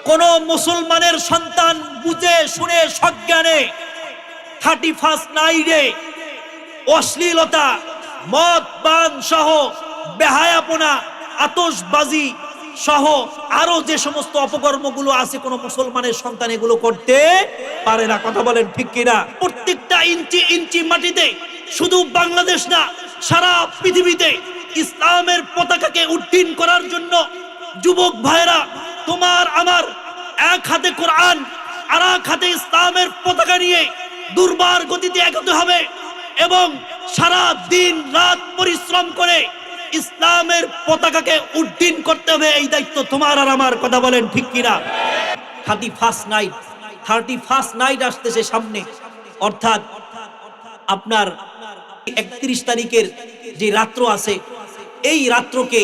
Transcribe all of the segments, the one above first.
কোন মুসলমানের সন্তান বুঝে শুনে সজ্ঞানে 31 নাইটে অশ্লীলতা, মদ পান সহ বেহায়াপনা, আতশবাজি সহ আরো যে সমস্ত অপকর্মগুলো আছে কোন মুসলমানের সন্তান এগুলো করতে পারে না। কথা বলেন ঠিক কিনা? প্রত্যেকটা ইঞ্চি ইঞ্চি মাটিতে, শুধু বাংলাদেশ না সারা পৃথিবীতে ইসলামের পতাকাকে উড্ডীন করার জন্য যুবক ভাইরা, তোমার আমার এক হাতে কোরআন আর এক হাতে ইসলামের পতাকা নিয়ে দুর্বার গতিতে এগোতে হবে এবং সারা দিন রাত পরিশ্রম করে ইসলামের পতাকাকে উড্ডীন করতে হবে। এই দায়িত্ব তোমার আর আমার। কথা বলেন ঠিক কিনা? 31 নাইট আসতেছে সামনে, অর্থাৎ আপনার 31 তারিখের যে রাত্র আছে এই রাত্রকে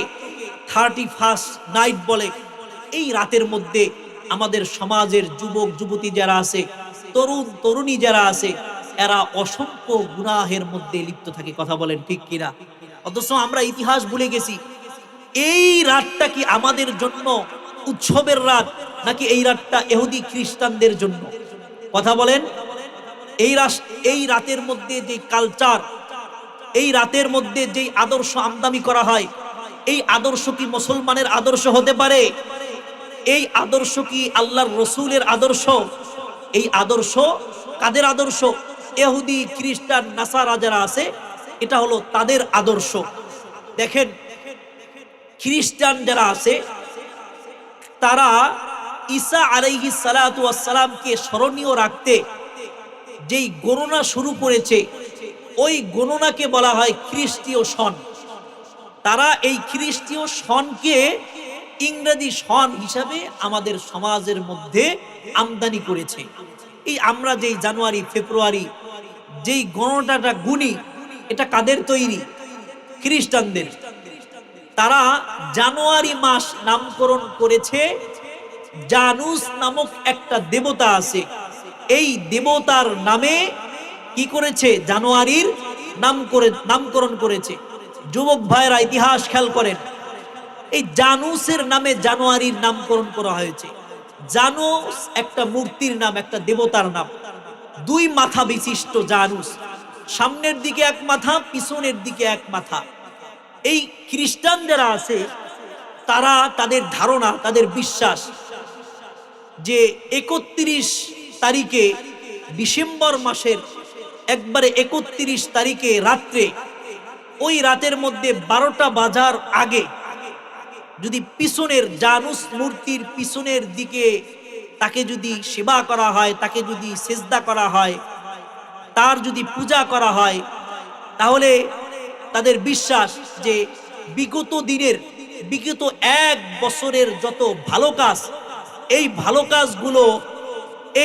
31 নাইট বলে। এই রাতের মধ্যে আমাদের সমাজের যুবক যুবতী যারা আছে, তরুণ তরুণী যারা আছে, এরা অসংখ্য গুনাহের মধ্যে লিপ্ত থাকে। কথা বলেন ঠিক কিনা? অথচ আমরা ইতিহাস ভুলে গেছি। এই রাতটা কি আমাদের জন্য উৎসবের রাত, নাকি এই রাতটা ইহুদি খ্রিস্টানদের জন্য? কথা বলেন। এই রাতের মধ্যে যে কালচার, এই রাতের মধ্যে যে আদর্শ আমদানি করা হয়, এই আদর্শ কি মুসলমানের আদর্শ হতে পারে? এই আদর্শ কি আল্লাহর রসুলের আদর্শ? এই আদর্শ কাদের আদর্শ? ইহুদি খ্রিস্টান নাসারা যারা আছে, এটা হলো তাদের আদর্শ। দেখেন, খ্রিস্টান যারা আছে তারা ঈসা আলাইহিস সালাতু ওয়াস সালামকে স্মরণীয় রাখতে যেই গণনা শুরু করেছে, ওই গণনাকে বলা হয় খ্রিস্টীয় সন। তারা এই খ্রিস্টীয় সনকে ইংরেজি সন হিসাবে আমাদের সমাজের মধ্যে আমদানি করেছে। এই আমরা যেই জানুয়ারি ফেব্রুয়ারি যেই গণনাটা গুনি, এটা কাদের তৈরি? খ্রিস্টানদের। তারা জানুয়ারি মাস নামকরণ করেছে জানুস নামক একটা দেবতা আছে, এই দেবতার নামে কি করেছে? জানুয়ারির নামকরণ করেছে। যুবক ভাইরা ইতিহাস খেয়াল করেন, এই জানুসের নামে জানুয়ারির নামকরণ করা হয়েছে। জানুস একটা মূর্তির নাম, একটা দেবতার নাম। 2 মাথা বিশিষ্ট জানুস, সামনের দিকে এক মাথা, পিছনের দিকে এক মাথা। এই খ্রিস্টান যারা আছে তারা, তাদের ধারণা, তাদের বিশ্বাস যে 31 তারিখে ডিসেম্বর মাসের একবারে 31 তারিখে রাত্রে, ওই রাতের মধ্যে 12টা বাজার আগে যদি পিছনের জানুস মূর্তির পিছনের দিকে তাকে যদি সেবা করা হয়, তাকে যদি সেজদা করা হয়, তার যদি পূজা করা হয়, তাহলে তাদের বিশ্বাস যে বিগত 1 বছরের যত ভালো কাজ, এই ভালো কাজগুলো,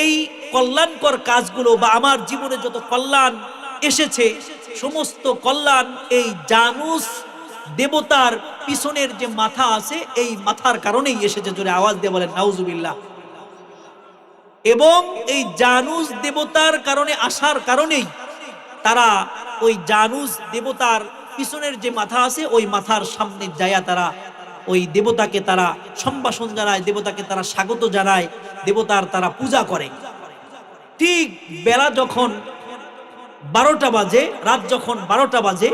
এই কল্যাণকর কাজগুলো, বা আমার জীবনে যত কল্যাণ এসেছে, সমস্ত কল্যাণ এই জানুস দেবতার পিছনের যে মাথা আছে এই মাথার কারণেই এসেছে। জোরে আওয়াজ দিয়ে বলেন নাউজুবিল্লাহ। এবং এই জানুস দেবতার কারণে আসার কারণেই তারা ওই জানুস দেবতার পিছনের যে মাথা আছে ওই মাথার সামনে যায়া তারা ওই দেবতাকে তারা সম্ভাষণ জানায়, দেবতাকে তারা স্বাগত জানায়, দেবতার তারা পূজা করে। ঠিক বেলা যখন 12টা বাজে, রাত যখন 12টা বাজে,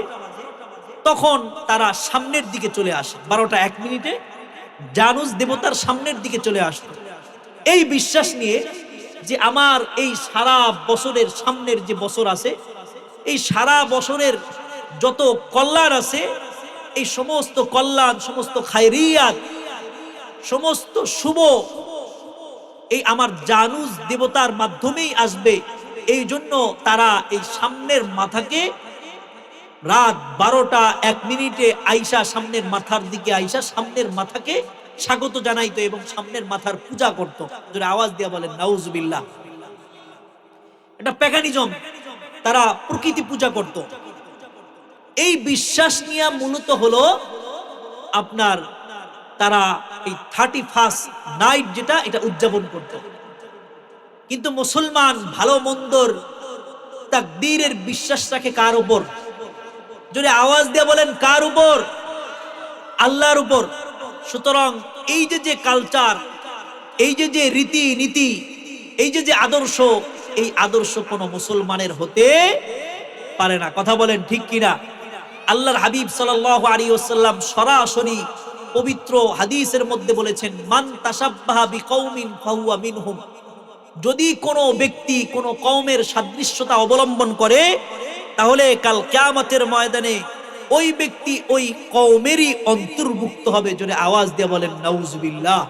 তখন তারা সামনের দিকে চলে আসে। 12টা 1 মিনিটে জানুস দেবতার সামনের দিকে চলে আসতো, এই বিশ্বাস নিয়ে যে আমার এই সারা বছরের সামনের যে বছর আছে, এই সারা বছরের যত কল্যাণ আছে, এই সমস্ত কল্যাণ, সমস্ত খায়রিয়াত, সমস্ত শুভ এই আমার জানুস দেবতার মাধ্যমেই আসবে। এই জন্য তারা এই সামনের মাথাকে রাত 12টা 1 মিনিটে আইসা, সামনের মাথার দিকে আইসা সামনের মাথাকে স্বাগত জানাইতো এবং সামনের মাথার পূজা করত। যারা আওয়াজ দিয়ে বলেন নাউজুবিল্লাহ। এটা প্যাগানিজম, তারা প্রকৃতি পূজা করত। এই বিশ্বাস নিয়ে মূলত হলো আপনার তারা এই 31 নাইট যেটা, এটা উদযাপন করত। কিন্তু মুসলমান ভালো মন্দর তাকদীরের বিশ্বাস রাখে কার উপর? যদি আওয়াজ দিয়ে বলেন কার উপর? আল্লাহর উপর। সুতরাং এই যে কালচার, এই যে যে রীতি নীতি, এই যে যে আদর্শ, এই আদর্শ কোনো মুসলমানের হতে পারে না। কথা বলেন ঠিক কিনা? আল্লাহর হাবিব সাল্লাল্লাহু আলাইহি ওয়াসাল্লাম সরাসরি পবিত্র হাদিসের মধ্যে বলেছেন, মান তাশাব্বাহা বিকৌমিন ফাহুয়া মিনহুম। যদি কোনো ব্যক্তি কোনো কওমের সাদৃশ্যতা অবলম্বন করে, তাহলে কাল কিয়ামতের ময়দানে ওই ব্যক্তি ওই কওমেরই অন্তর্ভুক্ত হবে। জোরে আওয়াজ দিয়ে বলেন নাউজুবিল্লাহ।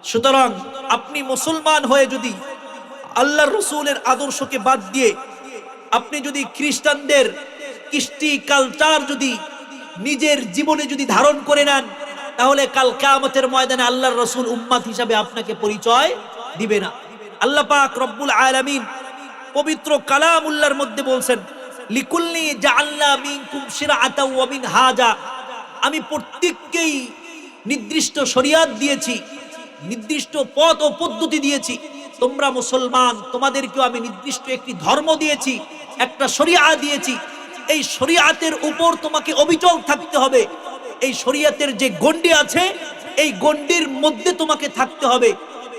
সুতরাং আপনি মুসলমান হয়ে যদি আল্লাহর রাসূলের আদর্শকে বাদ দিয়ে আপনি যদি খ্রিস্টানদের কৃষ্টি কালচার যদি নিজের জীবনে যদি ধারণ করে নেন, তাহলে কাল কিয়ামতের ময়দানে আল্লাহর রাসূল উম্মত হিসাবে আপনাকে পরিচয় দিবে না। আল্লাহ পাক রব্বুল আলামিন পবিত্র কালামুল্লাহর মধ্যে বলছেন, লিকুল্লি জাআলনা মিনকুম শিরআতাও ওয়া মিনহাজা। আমি প্রত্যেককেই নির্দিষ্ট শরিয়াত দিয়েছি, নির্দিষ্ট পথ ও পদ্ধতি দিয়েছি। তোমরা মুসলমান, তোমাদেরকেও আমি নির্দিষ্ট একটি ধর্ম দিয়েছি, একটা শরিয়াত দিয়েছি। এই শরিয়াতের উপর তোমাকে অবিচল থাকতে হবে। এই শরিয়াতের যে গণ্ডি আছে, এই গণ্ডির মধ্যে তোমাকে থাকতে হবে।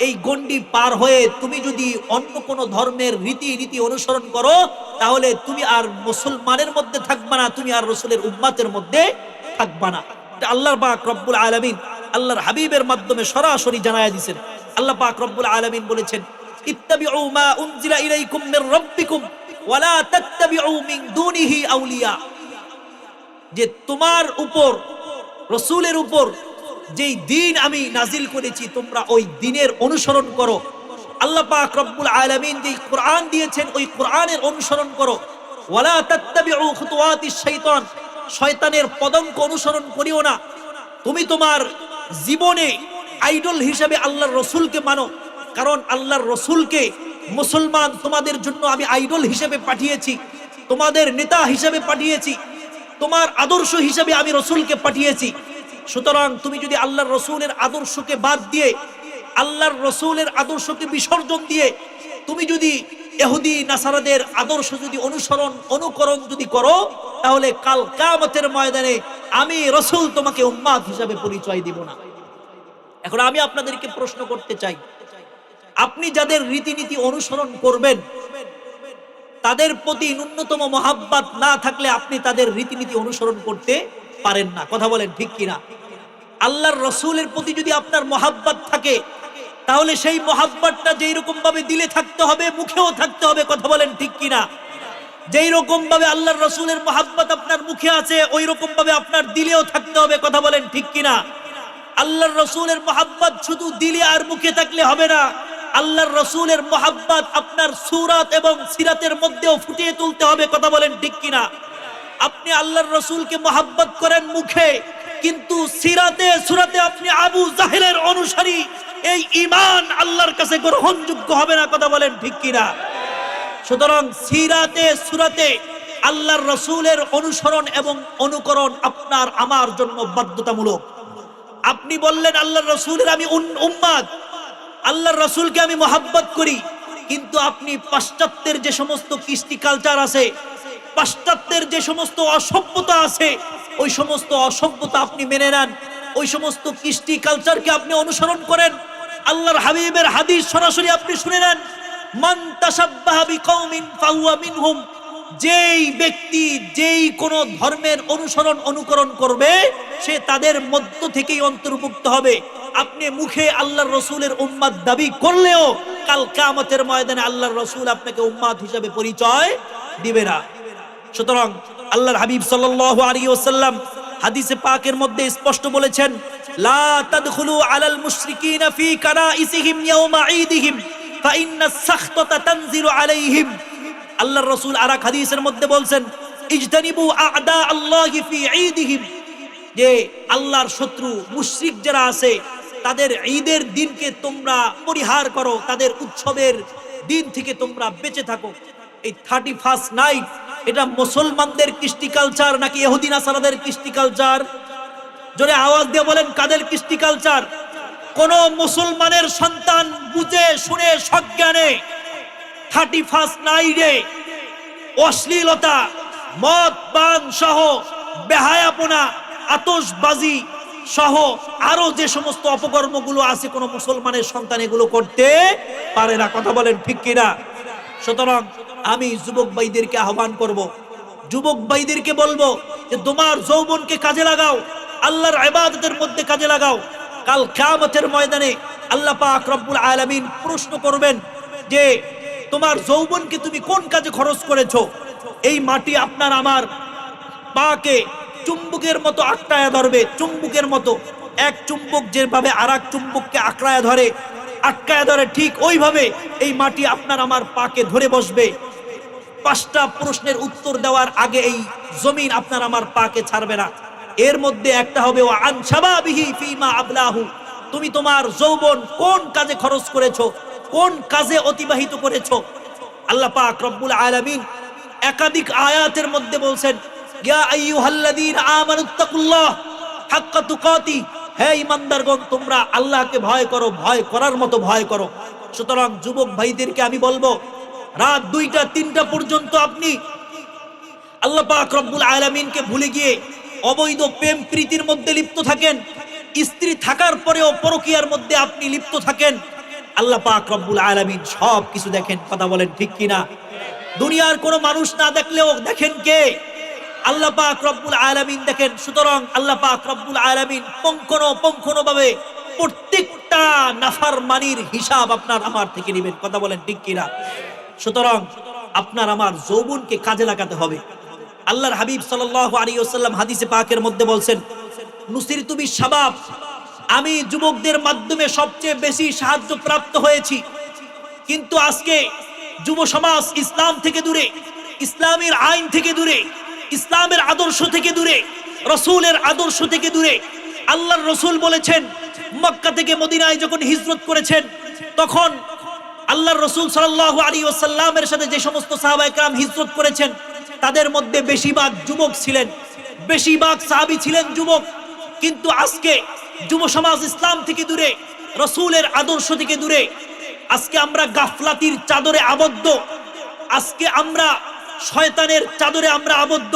এই গণ্ডি পার হয়ে তুমি যদি অন্য কোন ধর্মের রীতি অনুসরণ করো, তাহলে তুমি আর মুসলমানের মধ্যে থাকবা না, তুমি আর রাসূলের উম্মতের মধ্যে থাকবা না। এটা আল্লাহ পাক রব্বুল আলামিন আল্লাহর হাবিবের মাধ্যমে সরাসরি জানায়া দিয়েছেন। আল্লাহ পাক রব্বুল আলামিন বলেছেন, ইত্তাবিউ মা উনজিলা ইলাইকুম মির রাব্বিকুম ওয়া লা তাত্তাবিউ মিন দুনিহি আউলিয়া। যে তোমার উপর, রাসূলের উপর যেই দিন আমি নাজিল করেছি, তোমরা ওই দিনের অনুসরণ করো। আল্লাহ পাক রব্বুল আলামিন যেই কোরআন দিয়েছেন, ওই কোরআনের অনুসরণ করো। ওয়ালা তাত্তাবিউ খুতুওয়াতিশ শাইতান, শয়তানের পদঙ্ক অনুসরণ করিও না। তুমি তোমার জীবনে আইডল হিসেবে আল্লাহর রাসূলকে মানো, কারণ আল্লাহর রাসূলকে মুসলমান তোমাদের জন্য আমি আইডল হিসেবে পাঠিয়েছি, তোমাদের নেতা হিসেবে পাঠিয়েছি, তোমার আদর্শ হিসেবে আমি রাসূলকে পাঠিয়েছি। সুতরাং তুমি যদি আল্লাহর রাসূলের আদর্শকে বাদ দিয়ে, আল্লাহর রাসূলের আদর্শকে বিসর্জন দিয়ে তুমি যদি ইহুদি নাসারাদের আদর্শ যদি অনুকরণ যদি করো, তাহলে কাল কিয়ামতের ময়দানে আমি রাসূল তোমাকে উম্মত হিসেবে পরিচয় দিব না। এখন আমি আপনাদেরকে প্রশ্ন করতে চাই, আপনি যাদের রীতিনীতি অনুসরণ করবেন, তাদের প্রতি ন্যূনতম মহাব্বত না থাকলে আপনি তাদের রীতিনীতি অনুসরণ করতে পারেন না। কথা বলেন ঠিক কিনা? আল্লাহর রাসূলের প্রতি যদি আপনার মহাব্বত থাকে, তাহলে সেই মহাব্বতটা যেই রকম ভাবে দিলে থাকতে হবে, মুখেও থাকতে হবে। কথা বলেন ঠিক কিনা? যেই রকম ভাবে আল্লাহর রাসূলের মহাব্বত আপনার মুখে আছে, ওই রকম ভাবে আপনার দিলেও থাকতে হবে। কথা বলেন ঠিক কিনা? আল্লাহর রাসূলের মহাব্বত শুধু দিলে আর মুখে থাকলে হবে না, আল্লাহর রাসূলের মহাব্বত আপনার সূরাত এবং সিরাতের মধ্যেও ফুটিয়ে তুলতে হবে। কথা বলেন ঠিক কিনা? আপনি আল্লাহর রাসূলকে মহাব্বত করেন মুখে, কিন্তু সিরাতে সুরাতে আপনি আবু জাহেলের অনুসারী, এই ঈমান আল্লাহর কাছে গ্রহণযোগ্য হবে না। কথা বলেন ঠিক কিনা? সুতরাং সিরাতে সুরাতে আল্লাহর রাসূলের অনুসরণ এবং অনুকরণ আপনার আমার জন্য বাধ্যতামূলক। আপনি বললেন আল্লাহর রাসূলের আমি উম্মত, আল্লাহর রাসূলকে আমি মহাব্বত করি, কিন্তু আপনি পাশ্চাত্যের যে সমস্ত কৃষ্টি কালচার আছে, পাশ্চাত্যের যে সমস্ত অসভ্যতা আছে, ওই সমস্ত অসভ্যতা আপনি মেনে নেন, ওই সমস্ত কৃষ্টি কালচারকে আপনি অনুসরণ করেন। আল্লাহর হাবিবের হাদিস সরাসরি আপনি শুনে নেন, মান তাশাব্বাহা বিকওমিন ফাহুয়া মিনহুম। যেই ব্যক্তি যেই কোন ধর্মের অনুকরণ করবে, সে তাদের মধ্য থেকেই অন্তর্ভুক্ত হবে। আপনি মুখে আল্লাহর রাসূলের উম্মত দাবি করলেও কাল কিয়ামতের ময়দানে আল্লাহর রাসূল আপনাকে উম্মত হিসেবে পরিচয় দিবে না। সুতরাং আল্লাহর হাবিব সাল্লাল্লাহু আলাইহি ওয়াসাল্লাম হাদিসে পাকের মধ্যে স্পষ্ট বলেছেন, লা তাদখুলু আলাল মুশরিকিনা ফি কানাইসিহিম ইয়াওমা ঈদিহিম ফাইন্নাস সাখতাতা তানজিলু আলাইহিম। আল্লাহর রাসূল আরেক হাদিসের মধ্যে বলছেন, ইজতানিবু আ'দা আল্লাহি ফি ঈদিহিম, যে আল্লাহর শত্রু মুশরিক যারা আছে, তাদের ঈদের দিনকে তোমরা পরিহার করো, তাদের উৎসবের দিন থেকে তোমরা বেঁচে থাকো। এই 31st নাইট, এটা মুসলমানদের কৃষ্টি কালচার নাকি ইহুদি নাসারাদের কৃষ্টি কালচার? জোরে আওয়াজ দিয়ে বলেন, কাদের কৃষ্টি কালচার? কোন মুসলমানের সন্তান বুঝে শুনে সজ্ঞানে 31st নাইটে অশ্লীলতা, মদ পান সহ বেহায়াপনা, আতশবাজি, সহ আরো যে সমস্ত অপকর্মগুলো আছে কোনো মুসলমানের সন্তান এগুলো করতে পারে না। কথা বলেন ঠিক কিনা? সুতরাং আমি যুবক ভাইদেরকে আহ্বান করব, যুবক ভাইদেরকে বলবো যে তোমার যৌবনকে কাজে লাগাও, আল্লাহর ইবাদতের মধ্যে কাজে লাগাও। কাল কিয়ামতের ময়দানে আল্লাহ পাক রব্বুল আলামিন প্রশ্ন করবেন যে তোমার যৌবনকে তুমি কোন কাজে খরচ করেছো। এই মাটি আপনার আমার পাকে চুম্বকের মতো আঁকড়ায়া ধরবে, চুম্বকের মতো। এক চুম্বক যেভাবে আর এক চুম্বককে আঁকড়ায়া ধরে, আটকায়া ধরে, ঠিক ওইভাবে এই মাটি আপনার আমার পাকে ধরে বসবে। 5টা প্রশ্নের উত্তর দেওয়ার আগে এই জমিন আপনার আমার পাকে ছাড়বে না। এর মধ্যে একটা হবে ওয়া আন শাবাবিহি ফিমা আবলাহু, তুমি তোমার যৌবন কোন কাজে খরচ করেছো, কোন কাজে অতিবাহিত করেছো। আল্লাহ পাক রব্বুল আলামিন একাধিক আয়াতের মধ্যে বলছেন ইয়া আইয়ুহাল্লাযীনা আমানুত্তাকুল্লাহ হাক্কা তুকাতি, হে ঈমানদারগণ তোমরা আল্লাহকে ভয় করো, ভয় করার মতো ভয় করো। সুতরাং যুবক ভাইদেরকে আমি বলবো রাত 2টা 3টা পর্যন্ত আপনি আল্লাহ পাক রব্বুল আলামিনকে ভুলে গিয়ে অবৈধ প্রেম প্রীতির মধ্যে লিপ্ত থাকেন, স্ত্রী থাকার পরেও পরকীয়ার মধ্যে আপনি লিপ্ত থাকেন, আল্লাহ পাক রব্বুল আলামিন সব কিছু দেখেন। কথা বলেন ঠিক কিনা? দুনিয়ার কোনো মানুষ না দেখলেও দেখেন কে? আল্লাহ পাক রব্বুল আলামিন দেখেন। সুতরাং আল্লাহ পাক রব্বুল আলামিন পঙ্খনো ভাবে প্রত্যেকটা নাফরমানির হিসাব আপনার আমার থেকে নেবেন। কথা বলেন ঠিক কিনা? সুতরাং আপনার আমার যৌবনকে কাজে লাগাতে হবে। আল্লাহর হাবিব সাল্লাল্লাহু আলাইহি ওয়াসাল্লাম হাদিসে পাকের মধ্যে বলছেন নুসিরতু বিশ-শাবাব, আমি যুবকদের মাধ্যমে সবচেয়ে বেশি সাহায্য প্রাপ্ত হয়েছি। কিন্তু আজকে যুব সমাজ ইসলাম থেকে দূরে, ইসলামের আইন থেকে দূরে, ইসলামের আদর্শ থেকে দূরে, রাসূলের আদর্শ থেকে দূরে। আল্লাহর রাসূল বলেছেন মক্কা থেকে মদিনায় যখন হিজরত করেছেন তখন আল্লাহর রাসূল সাল্লাল্লাহু আলাইহি ওয়াসাল্লামের সাথে যে সমস্ত সাহাবায়ে কেরাম হিজরত করেছেন তাদের মধ্যে বেশিরভাগ যুবক ছিলেন, বেশিরভাগ সাহাবী ছিলেন যুবক। কিন্তু আজকে যুব সমাজ ইসলাম থেকে দূরে, রাসূলের আদর্শ থেকে দূরে। আজকে আমরা গাফলাতির চাদরে আবদ্ধ, আজকে আমরা শয়তানের চাদরে আমরা আবদ্ধ,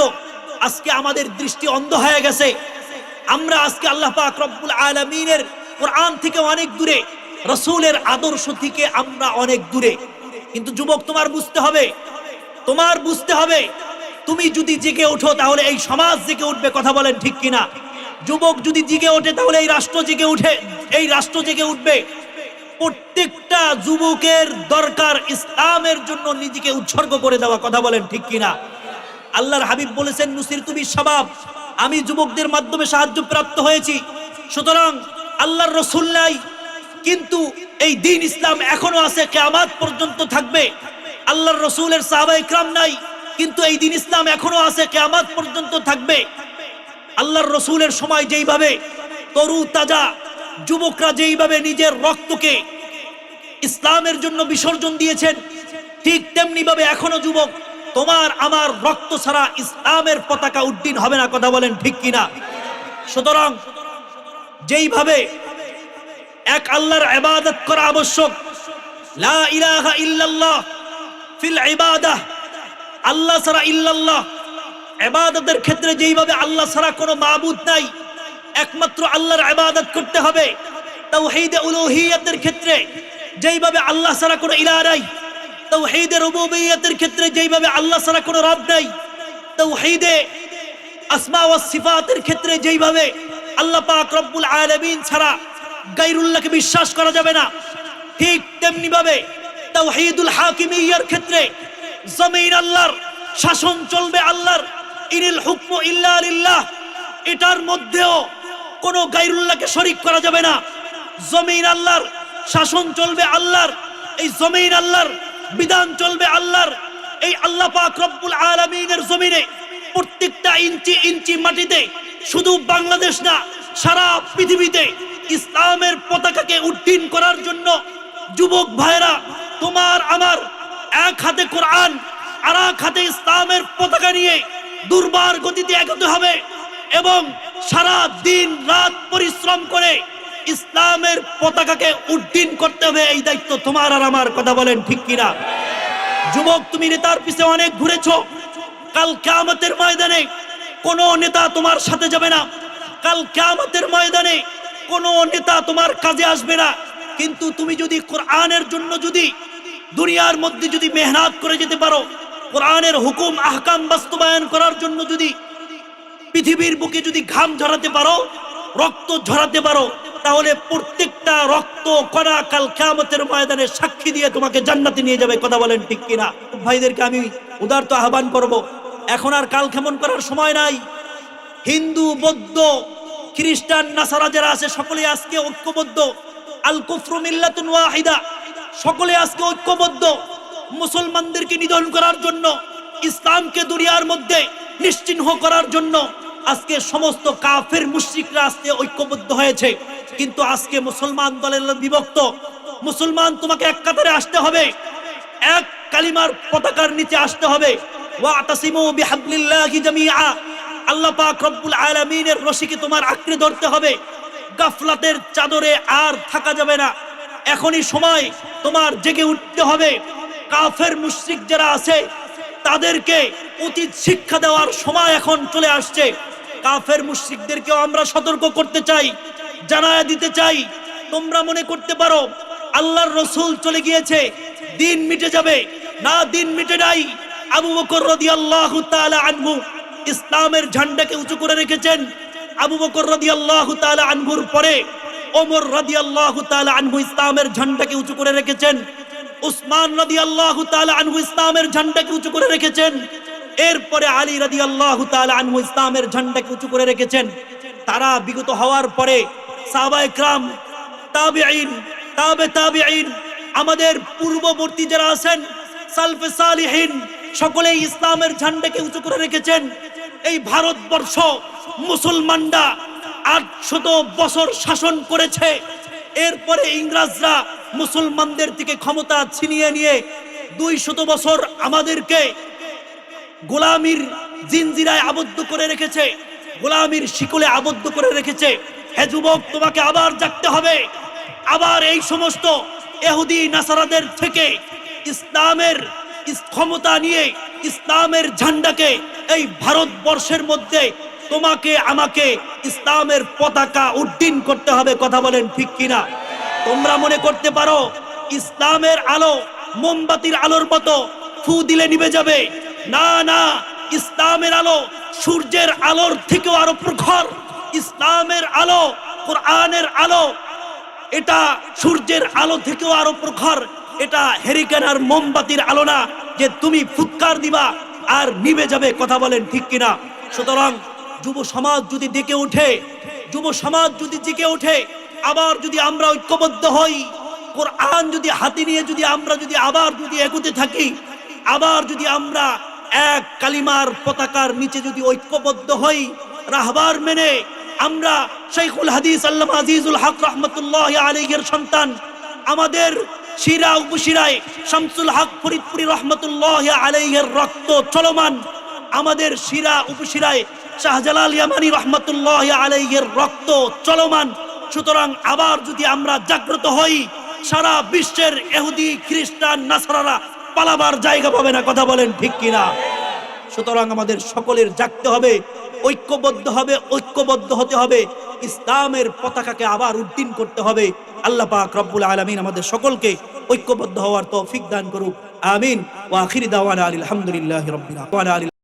আজকে আমাদের দৃষ্টি অন্ধ হয়ে গেছে। আমরা আজকে আল্লাহ পাক রব্বুল আলামিনের কোরআন থেকে অনেক দূরে, রাসূলের আদর্শ থেকে আমরা অনেক দূরে। কিন্তু যুবক তোমার বুঝতে হবে, তোমার বুঝতে হবে তুমি যদি জেগে ওঠো তাহলে এই সমাজ জেগে উঠবে। কথা বলেন ঠিক কিনা? যুবক যদি জেগে ওঠে তাহলে এই রাষ্ট্র জেগে উঠে, এই রাষ্ট্র জেগে উঠবে। প্রত্যেকটা যুবকের দরকার ইসলামের জন্য নিজেকে উৎসর্গ করে দেওয়া। কথা বলেন ঠিক কিনা? আল্লাহর হাবিব বলেছেন নুসিরতু বিশ-শাবাব, আমি যুবকদের মাধ্যমে সাহায্য প্রাপ্ত হয়েছি। সুতরাং আল্লাহর রাসূল নাই কিন্তু এই দ্বীন ইসলাম এখনো আছে, কিয়ামত পর্যন্ত থাকবে। আল্লাহর রাসূলের সাহাবায়ে কেরাম নাই কিন্তু এই দ্বীন ইসলাম এখনো আছে, কিয়ামত পর্যন্ত থাকবে। আল্লাহর রাসূলের সময় যেইভাবে তরু তাজা যুবকরা যেইভাবে নিজের রক্তকে ইসলামের জন্য বিসর্জন দিয়েছেন, ঠিক তেমনি ভাবে এখনো যুবক তোমার আমার রক্ত ছাড়া ইসলামের পতাকা উড্ডীন হবে না। কথা বলেন ঠিক কিনা? সুতরাং যেইভাবে এক আল্লাহর ইবাদত করা আবশ্যক, লা ইলাহা ইল্লাল্লাহ ফিল ইবাদাহ, আল্লাহ ছাড়া ইল্লাল্লাহ, ইবাদতের ক্ষেত্রে যেইভাবে আল্লাহ ছাড়া কোনো মাবুদ নাই, একমাত্র আল্লাহর ইবাদত করতে হবে। তাওহীদে উলুহিয়তের ক্ষেত্রে যেইভাবে আল্লাহ ছাড়া কোনো ইলাহ নাই, তাওহীদে রুবুবিয়তের ক্ষেত্রে যেইভাবে আল্লাহ ছাড়া কোনো রব নাই, তাওহীদে আসমা ওয়াস সিফাতের ক্ষেত্রে যেইভাবে আল্লাহ পাক রব্বুল আলামিন ছাড়া গায়রুল্লাহকে বিশ্বাস করা যাবে না, ঠিক তেমনি ভাবে তাওহীদুল হাকিমিয়্যার ক্ষেত্রে জমিন আল্লাহর, শাসন চলবে আল্লাহর, ইনিল হুকমু ইল্লা লিল্লাহ, এটার মধ্যেও কোনো গায়রুল্লাহকে শরীক করা যাবে না। জমিন আল্লাহর, শাসন চলবে আল্লাহর, এই জমিন আল্লাহর, বিধান চলবে আল্লাহর। এই আল্লাহ পাক রব্বুল আলামিনের জমিনে প্রত্যেকটা ইঞ্চি ইঞ্চি মাটিতে, শুধু বাংলাদেশ না সারা পৃথিবীতে ইসলামের পতাকাকে উড্ডীন করার জন্য যুবক ভাইরা তোমার আমার এক হাতে কোরআন আর এক হাতে ইসলামের পতাকা নিয়ে দুর্বার গতিতে এগোতে হবে এবং সারা দিন রাত পরিশ্রম করে ইসলামের পতাকাকে উড্ডীন করতে হবে। এই দায়িত্ব তোমার আর আমার। কথা বলেন ঠিক কিনা? যুবক তুমি নেতার পিছে অনেক ঘুরেছো, কাল কিয়ামতের ময়দানে কোনো নেতা তোমার সাথে যাবে না, কাল কিয়ামতের ময়দানে কোনো নেতা তোমার কাজে আসবে না। কিন্তু তুমি যদি কোরআনের জন্য যদি দুনিয়ার মধ্যে যদি মেহনত করে যেতে পারো, কোরআনের হুকুম আহকাম বাস্তবায়ন করার জন্য যদি পৃথিবীর বুকে যদি ঘাম ঝরাতে পারো, রক্ত ঝরাতে পারো, তাহলে প্রত্যেকটা রক্ত কণা কাল কিয়ামতের ময়দানে সাক্ষী দিয়ে তোমাকে জান্নাতে নিয়ে যাবে। কথা বলেন ঠিক কিনা? ভাইদেরকে আমি উদারত আহ্বান করব, এখন আর কাল ক্ষেমন করার সময় নাই। হিন্দু, বৌদ্ধ, খ্রিস্টান, নাসারা যারা আছে সকলে আজকে ঐক্যবদ্ধ। আল কুফরু মিল্লাতুন ওয়াহিদা, সকলে আজকে ঐক্যবদ্ধ মুসলমানদেরকে নিধন করার জন্য, ইসলামকে দুনিয়ার মধ্যে নিশ্চিহ্ন করার জন্য। আজকে সমস্ত কাফের মুশরিকরা আজকে ঐক্যবদ্ধ হয়েছে, কিন্তু আজকে মুসলমান দলের বিভক্ত। মুসলমান তোমাকে এক কাতারে আসতে হবে, এক কালিমার পতাকার নিচে আসতে হবে। ওয়াতাসিমু বিহাবলিল্লাহি জামিআ, আল্লাহ পাক রব্বুল আলামিনের রশিকে তোমার আঁকড়ে ধরতে হবে। গাফলাতের চাদরে আর থাকা যাবে না। এখনই সময় তোমার জেগে উঠতে হবে। কাফের মুশরিক যারা আছে তাদেরকে উচিত শিক্ষা দেওয়ার সময় এখন চলে আসছে। কাফের মুশরিকদেরকেও আমরা সতর্ক করতে চাই, জানায়া দিতে চাই। তোমরা মনে করতে পারো আল্লাহর রসুল চলে গিয়েছে, দিন মিটে যাবে। না, দিন মিটে নাই। আবু বকর রাদিয়াল্লাহু তাআলা আনহু ইসলামের ঝান্ডাকে উঁচু করে রেখেছেন। আবু বকর রাদিয়াল্লাহু তাআলা আনহুর পরে ওমর রাদিয়াল্লাহু তাআলা আনহু ইসলামের ঝান্ডাকে উঁচু করে রেখেছেন। উসমান রাদিয়াল্লাহু তাআলা আনহু ইসলামের ঝান্ডাকে উঁচু করে রেখেছেন। এরপরে আলী রাদিয়াল্লাহু তাআলা আনহু ইসলামের ঝান্ডাকে উঁচু করে রেখেছেন। তারা বিগত হওয়ার পরে সাহাবায়ে কেরাম, তাবেঈন, তাবেঈন, আমাদের পূর্ববর্তী যারা আছেন সালফে সালিহিন, সকলেই ইসলামের ঝান্ডাকে উঁচু করে রেখেছেন। এই ভারতবর্ষ মুসলমানরা 800 বছর শাসন করেছে। এরপরে ইংরেজরা মুসলমানদের থেকে ক্ষমতা ছিনিয়ে নিয়ে 200 বছর আমাদেরকে গোলামির জিনজিরায় আবদ্ধ করে রেখেছে, গোলামির শিকলে আবদ্ধ করে রেখেছে। হে যুবক, তোমাকে আবার জাগতে হবে। আবার এই সমস্ত ইহুদি নাসারাদের থেকে ইসলামের ক্ষমতা নিয়ে ইসলামের ঝান্ডাকে এই ভারতবর্ষের মধ্যে তোমাকে আমাকে ইসলামের পতাকা উড্ডীন করতে হবে। কথা বলেন ঠিক কিনা? তোমরা মনে করতে পারো ইসলামের আলো মোমবাতির আলোর মতো ফু দিলে নিভে যাবে। না না, ইসলামের আলো সূর্যের আলোর থেকেও আরো প্রখর। ইসলামের আলো, কোরআনের আলো, এটা সূর্যের আলো থেকেও আরো প্রখর। এটা হেরিকেন আর মোমবাতির আলো না যে তুমি ফুৎকার দিবা আর নিভে যাবে। কথা বলেন ঠিক কিনা? সুতরাং যুব সমাজ যদি ডেকে ওঠে, যুব সমাজ যদি জেগে ওঠে, আবার যদি আমরা ঐক্যবদ্ধ হই, কোরআন যদি হাতে নিয়ে যদি আমরা যদি আবার যদি এগোতে থাকি, আবার যদি আমরা এক কালিমার পতাকার নিচে যদি ঐক্যবদ্ধ হই, রাহবার মেনে আমরা শাইখুল হাদিস আল্লামা আজিজুল হক রাহমাতুল্লাহি আলাইহির সন্তান, আমাদের শিরা উপশিরায় শামসুল হক ফরিদপুরি রহমতুল্লাহি আলাইহির রক্ত চলমান, আমাদের শিরা উপশিরায় শাহজালাল ইয়ামানি রহমতুল্লাহি আলাইহির রক্ত চলমান। সুতরাং আবার যদি আমরা জাগ্রত হই, সারা বিশ্বের ইহুদি, খ্রিস্টান, নাসারারা পালাবার জায়গা পাবে না। কথা বলেন ঠিক কিনা? সুতরাং আমাদের সকলের জাগতে হবে, ঐক্যবদ্ধ হবে, ঐক্যবদ্ধ হতে হবে, ইসলামের পতাকাকে আবার উড্ডীন করতে হবে। আল্লাহ পাক রব্বুল আলামিন আমাদের সকলকে ঐক্যবদ্ধ হওয়ার তৌফিক দান করুক। আমিন। ওয়া আখিরি দাওয়ানা আলহামদুলিল্লাহি রাব্বিল আলামিন।